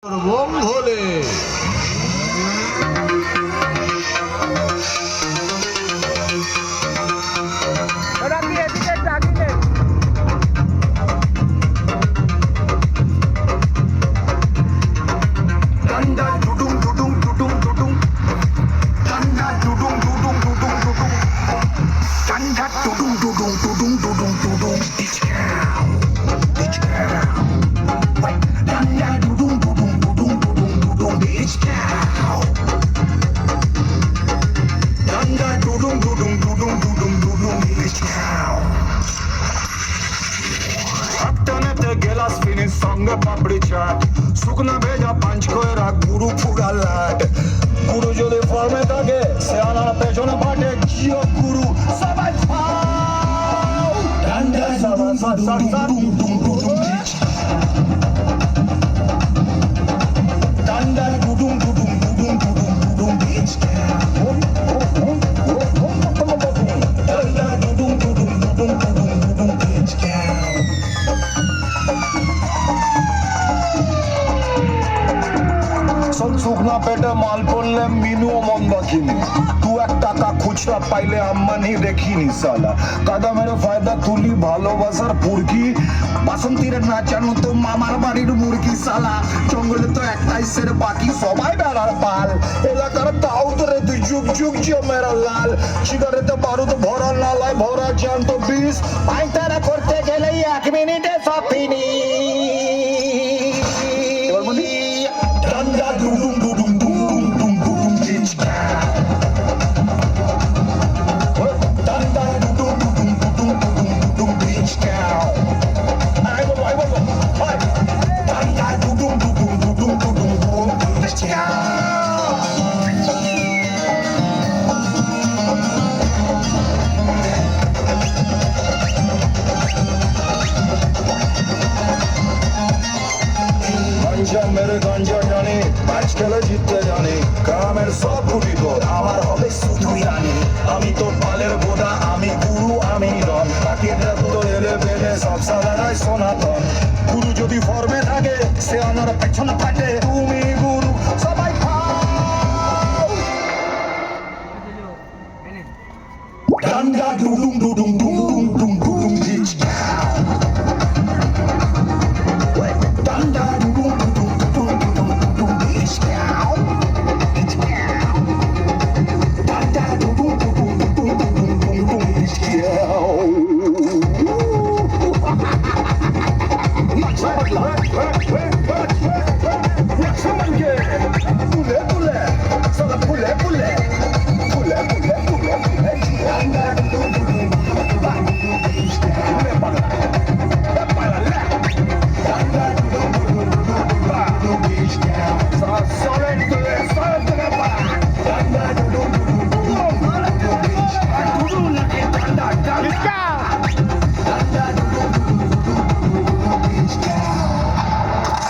bomb ভোলে সঙ্গে পাপড়ি চাট শুকনা ভেজা পাঁচ করে রাখ গুরু ফুরা লাট গুরু যদি ফর্মে থাকে সে আনার পেছনে ফাটে জিও গুরু সবাই খাও ডান্ডা সবাই ডান্ডা ডুডুম ডুডুম ডুডুম ডুডুম ডুডুম বিচ ডান্ডা ডুডুম ডুডুম ডুডুম ডুডুম ডুডুম বিচ শুকনা পেটে মাল পড়লে মিনুও মন দেখিনি দু এক টাকা খুচরা পাইলে আম্মানি দেখিনি সালা কাদা মেরে ফায়দা তুলি ভালোবাসার পুরকি বাসন্তীর না জানো তো মামার বাড়ির মুরগি সালা জঙ্গলে তো একটাই সের বাকি সবাই বেড়ার পাল এলাকার দাউদ রে তুই যুগ যুগ জিও মেরা লাল সিগারেটে বারুদ ভরা নালায় ভরা জ্যান্ত বিষ পাইতারা করতে গেলে 1 মিনিটে সব ফিনি মেরে গঞ্জা জানি ম্যাচ খেলে জিততে জানি গ্রামের সব গুটি তোর আমার হবে শুধুই রানি আমি তো পালের বোধা আমি গুরু আমি রন বাকি তো এলে বেলে সব সাদারাই সনাতন গুরু যদি ফর্মে থাকে সে আমার পেছনে থাকে তুমি গুরু সবাই খাও ডান্ডা ডুডুম ডুডুম